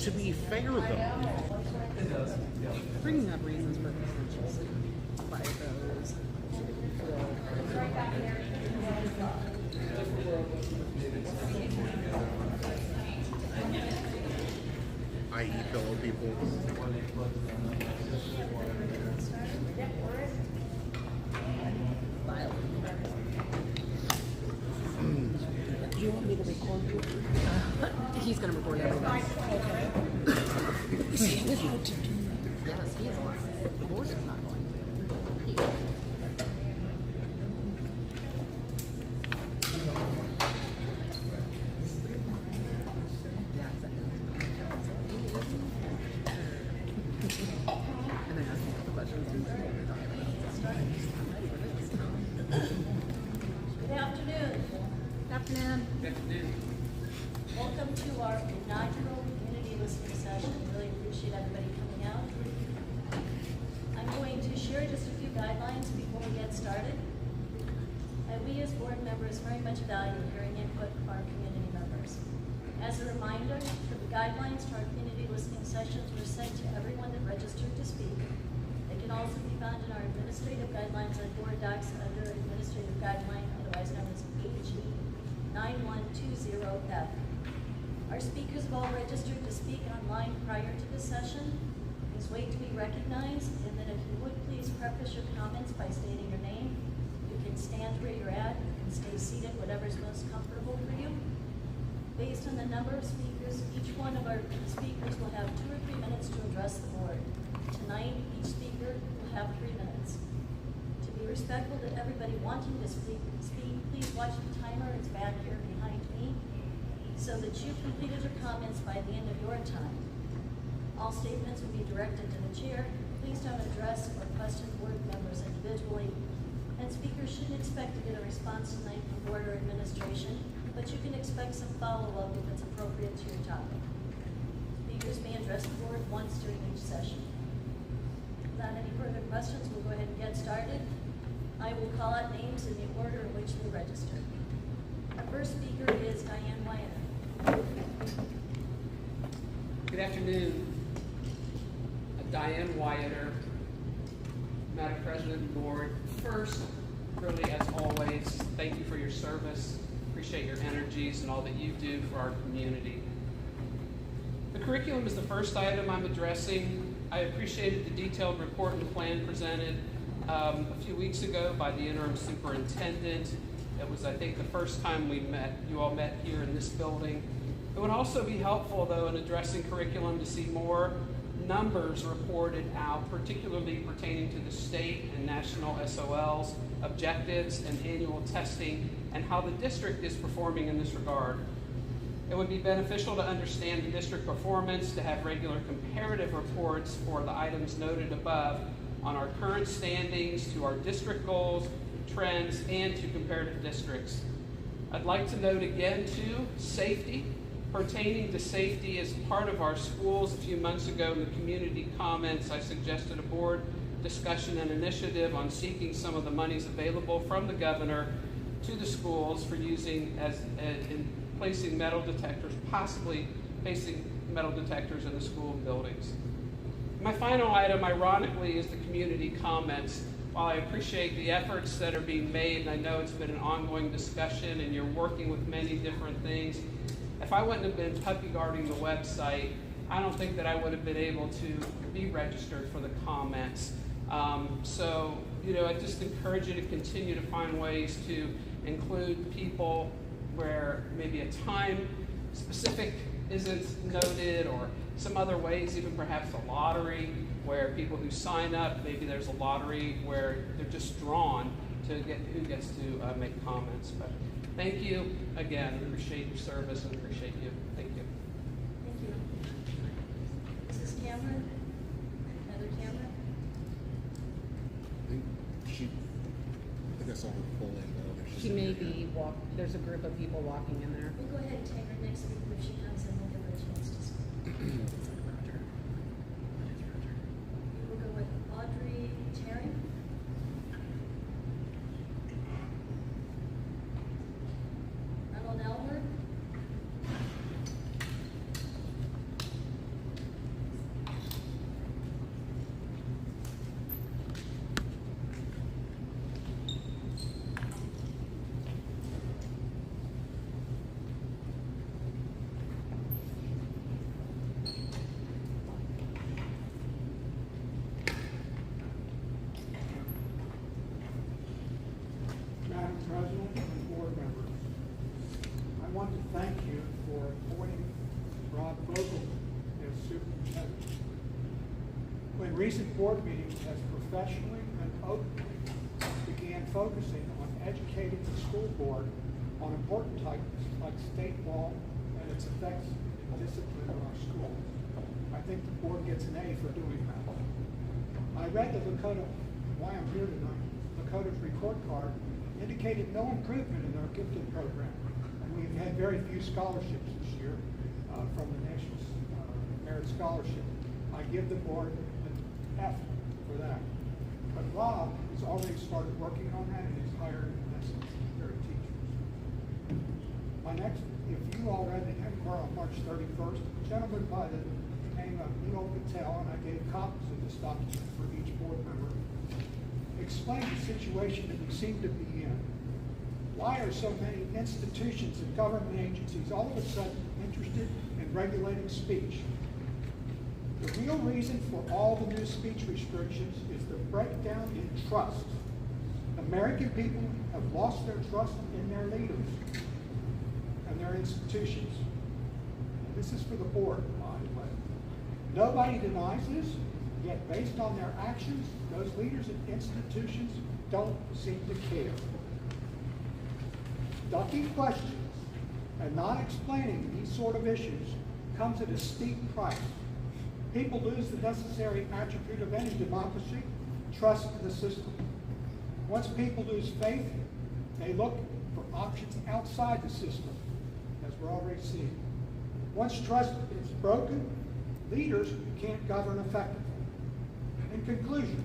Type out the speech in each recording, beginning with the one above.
To be fair, though, Bringing up reasons for potential by those. i.e., fellow people. Do you want me to record you? He's going to record everybody. Is he allowed to do that? Yes, he is allowed. The board is not going to. And then asking all the questions. Good afternoon. Good afternoon. Welcome to our inaugural community listening session. Really appreciate everybody coming out. I'm going to share just a few guidelines before we get started. And we as board members very much value hearing input from our community members. As a reminder, the guidelines to our community listening sessions were sent to everyone that registered to speak. They can also be found in our administrative guidelines on board docs under administrative guideline, otherwise known as AG 9120F. Our speakers have all registered to speak online prior to this session. Please wait to be recognized, and then if you would please preface your comments by stating your name. You can stand where you're at, you can stay seated, whatever's most comfortable for you. Based on the number of speakers, each one of our speakers will have 2 or 3 minutes to address the board. Tonight, each speaker will have 3 minutes. To be respectful to everybody wanting to speak, please watch the timer. It's back here behind me, so that you've completed your comments by the end of your time. All statements will be directed to the chair. Please don't address or question board members individually. And speakers shouldn't expect to get a response tonight from board or administration, but you can expect some follow-up if it's appropriate to your topic. Speakers may address the board once during each session. Without any further questions, we'll go ahead and get started. I will call out names in the order in which they registered. Our first speaker is Diane Wyatt. Good afternoon. Diane Wyatter, Madam President of the Board. First, really as always, thank you for your service. Appreciate your energies and all that you do for our community. The curriculum is the first item I'm addressing. I appreciated the detailed report and plan presented a few weeks ago by the interim superintendent. It was, I think, the first time you all met here in this building. It would also be helpful, though, in addressing curriculum to see more numbers reported out, particularly pertaining to the state and national SOLs, objectives, and annual testing, and how the district is performing in this regard. It would be beneficial to understand the district performance, to have regular comparative reports for the items noted above on our current standings, to our district goals, trends, and to comparative districts. I'd like to note again, too, safety. Pertaining to safety as part of our schools, a few months ago in the community comments, I suggested a board discussion and initiative on seeking some of the monies available from the governor to the schools for using in placing metal detectors, possibly placing metal detectors in the school buildings. My final item, ironically, is the community comments. While I appreciate the efforts that are being made, and I know it's been an ongoing discussion and you're working with many different things, if I wouldn't have been puppy guarding the website, I don't think that I would have been able to be registered for the comments. So, I just encourage you to continue to find ways to include people where maybe a time specific isn't noted, or some other ways, even perhaps a lottery where people who sign up, maybe there's a lottery where they're just drawn to get who gets to make comments. But thank you again. Appreciate your service and appreciate you. Thank you. Thank you. Mrs. Cameron? Heather Cameron? I think I saw her pull in though. She may be there's a group of people walking in there. We'll go ahead and take her next week if she comes in. We'll give her a chance to speak. We'll go with Audrey Terry. Ronald Elmer. local as superintendent. When recent board meetings has professionally and openly began focusing on educating the school board on important topics like state law and its effects and discipline in our schools. I think the board gets an A for doing that. I read the Lakota, why I'm here tonight, Lakota's report card indicated no improvement in our gifted program. And we've had very few scholarships this year from the National Merit Scholarship. I give the board an F for that. But Rob has already started working on that and has hired necessary teachers. My next, if you all read the Inquirer on March 31st, a gentleman by the name of Neil Patel, and I gave copies of this document for each board member, explained the situation that we seem to be in. Why are so many institutions and government agencies all of a sudden interested in regulating speech? The real reason for all the new speech restrictions is the breakdown in trust. American people have lost their trust in their leaders and their institutions. And this is for the board, by the way. Nobody denies this, yet based on their actions, those leaders and institutions don't seem to care. Ducking questions and not explaining these sort of issues comes at a steep price. People lose the necessary attribute of any democracy, trust in the system. Once people lose faith, they look for options outside the system, as we're already seeing. Once trust is broken, leaders can't govern effectively. In conclusion,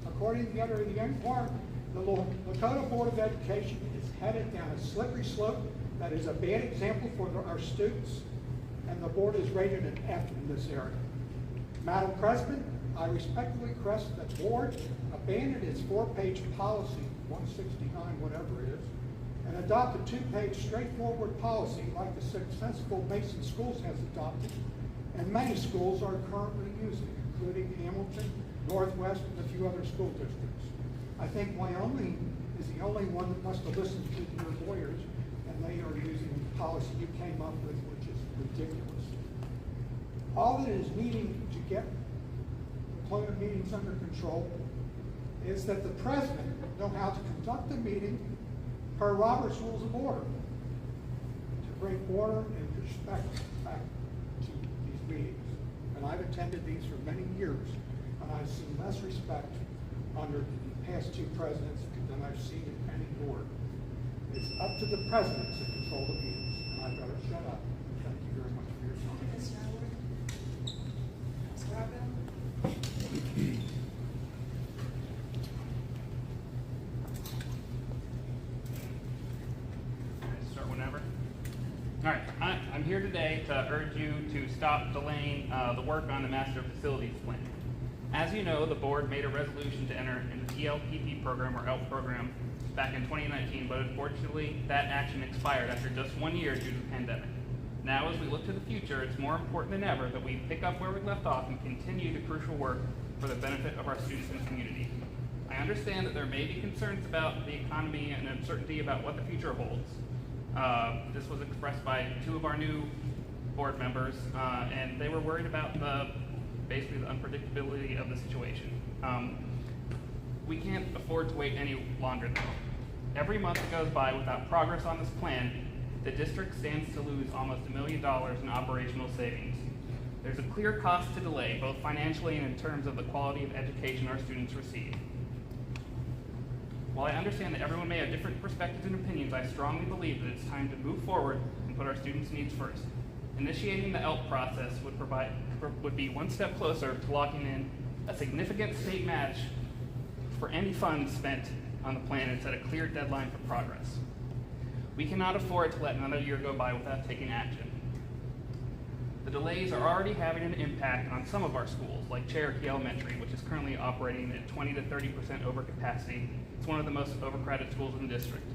according to the editor of the Inquirer, the Lakota Board of Education is headed down a slippery slope that is a bad example for our students, and the board is rated an F in this area. Madam President, I respectfully request that the board abandon its 4-page policy, 169, whatever it is, and adopt a 2-page straightforward policy like the successful Mason Schools has adopted, and many schools are currently using, including Hamilton, Northwest, and a few other school districts. I think Wyoming is the only one that must have listened to your lawyers, and they are using the policy you came up with, which is ridiculous. All that is needing to get employment meetings under control is that the president know how to conduct the meeting per Robert's Rules of Order to bring order and respect back to these meetings. And I've attended these for many years, and I've seen less respect under the past 2 presidents than I've seen in any board. It's up to the president to control the meetings, and I better shut up. Thank you very much for your time. Mr. Howard? Ms. Gargo? Start whenever. All right, I'm here today to urge you to stop delaying the work on the Master Facilities Plan. As you know, the board made a resolution to enter into the ELPP program or ELP program back in 2019, but unfortunately that action expired after just 1 year due to the pandemic. Now, as we look to the future, it's more important than ever that we pick up where we left off and continue the crucial work for the benefit of our students and community. I understand that there may be concerns about the economy and uncertainty about what the future holds. This was expressed by 2 of our new board members, and they were worried about basically the unpredictability of the situation. We can't afford to wait any longer though. Every month that goes by without progress on this plan, the district stands to lose almost $1 million in operational savings. There's a clear cost to delay, both financially and in terms of the quality of education our students receive. While I understand that everyone may have different perspectives and opinions, I strongly believe that it's time to move forward and put our students' needs first. Initiating the ELP process would be one step closer to locking in a significant state match for any funds spent on the plan and set a clear deadline for progress. We cannot afford to let another year go by without taking action. The delays are already having an impact on some of our schools, like Cherokee Elementary, which is currently operating at 20 to 30% over capacity. It's one of the most overcrowded schools in the district.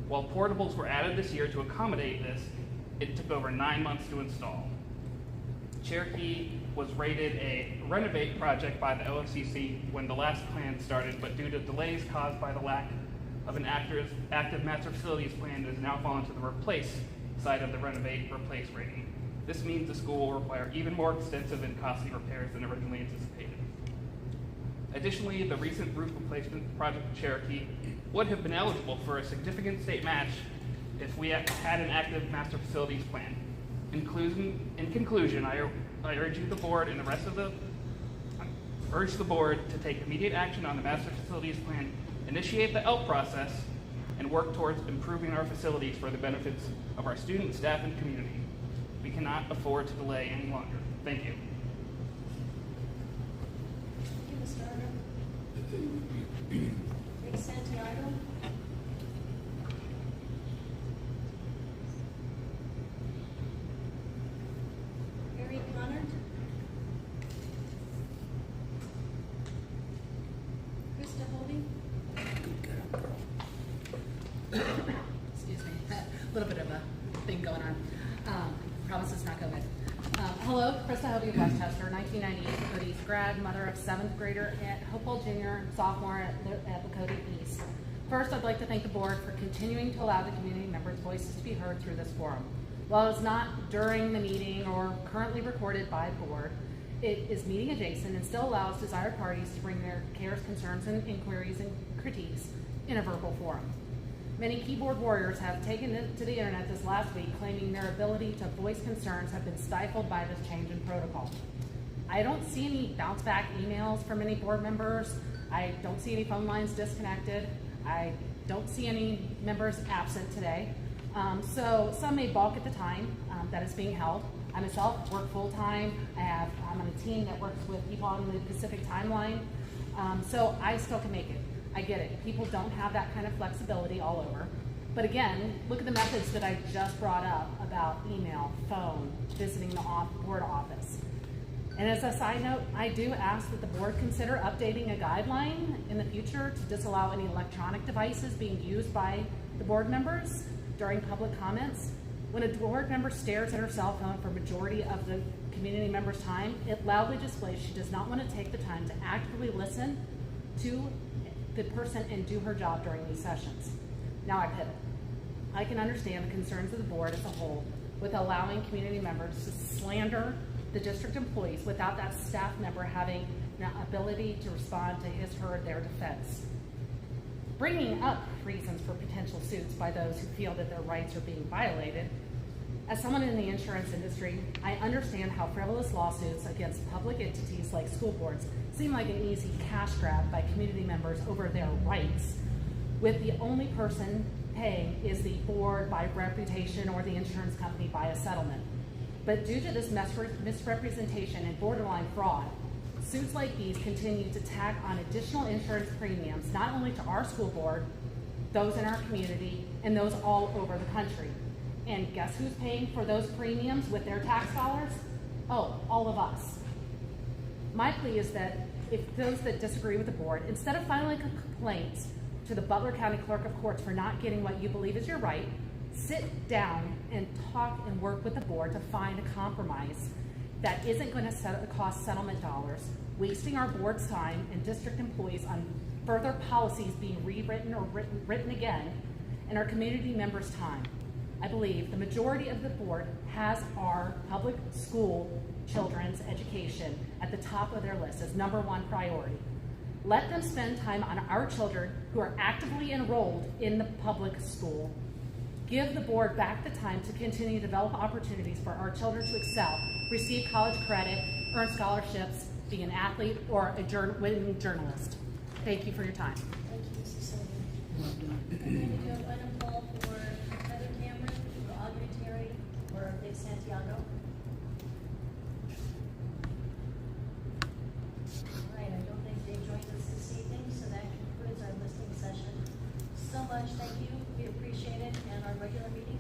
While portables were added this year to accommodate this, it took over 9 months to install. Cherokee was rated a renovate project by the OFCC when the last plan started, but due to delays caused by the lack of an active master facilities plan, it has now fallen to the replace side of the renovate replace rating. This means the school will require even more extensive and costly repairs than originally anticipated. Additionally, the recent roof replacement project in Cherokee would have been eligible for a significant state match if we had an active master facilities plan. In conclusion, I urge you, the board, and the rest of the urge the board to take immediate action on the master facilities plan, initiate the ELP process, and work towards improving our facilities for the benefits of our students, staff, and community. We cannot afford to delay any longer. Thank you. Thank you, Mr. Arner. Rick Santiago. Harry Connor. Krista Hovey. Excuse me, a little bit of a thing going on. Promise it's not COVID. Hello, Krista Hovey of Westchester, 1998 Lakota East grad, mother of 7th grader at Hopewell Junior, sophomore at Lakota East. First, I'd like to thank the board for continuing to allow the community members' voices to be heard through this forum. While it's not during the meeting or currently recorded by the board, it is meeting adjacent and still allows desired parties to bring their cares, concerns, and inquiries and critiques in a verbal forum. Many keyboard warriors have taken it to the internet this last week, claiming their ability to voice concerns have been stifled by this change in protocol. I don't see any bounce back emails from any board members. I don't see any phone lines disconnected. I don't see any members absent today. So some may balk at the time that it's being held. I myself work full-time. I'm on a team that works with people on the Pacific timeline. So I still can make it. I get it. People don't have that kind of flexibility all over. But again, look at the methods that I just brought up about email, phone, visiting the board office. And as a side note, I do ask that the board consider updating a guideline in the future to disallow any electronic devices being used by the board members during public comments. When a board member stares at her cell phone for majority of the community member's time, it loudly displays she does not want to take the time to actively listen to the person and do her job during these sessions. Now I pivot. I can understand the concerns of the board as a whole with allowing community members to slander the district employees without that staff member having the ability to respond to his, her, or their defense. Bringing up reasons for potential suits by those who feel that their rights are being violated. As someone in the insurance industry, I understand how frivolous lawsuits against public entities like school boards seem like an easy cash grab by community members over their rights, with the only person paying is the board by reputation or the insurance company by a settlement. But due to this misrepresentation and borderline fraud, suits like these continue to tack on additional insurance premiums, not only to our school board, those in our community, and those all over the country. And guess who's paying for those premiums with their tax dollars? Oh, all of us. My plea is that if those that disagree with the board, instead of filing complaints to the Butler County Clerk of Courts for not getting what you believe is your right, sit down and talk and work with the board to find a compromise that isn't going to cost settlement dollars, wasting our board's time and district employees on further policies being rewritten or written again, and our community members' time. I believe the majority of the board has our public school children's education at the top of their list as #1 priority. Let them spend time on our children who are actively enrolled in the public school. Give the board back the time to continue to develop opportunities for our children to excel, receive college credit, earn scholarships, be an athlete, or a winning journalist. Thank you for your time. Thank you, Mrs. Sylvia. I'm going to do a final call for Heather Cameron, for Audrey Terry, or Nick Santiago. All right, I don't think they joined us this evening, so that concludes our listening session. So much, thank you, we appreciate it, and our regular meeting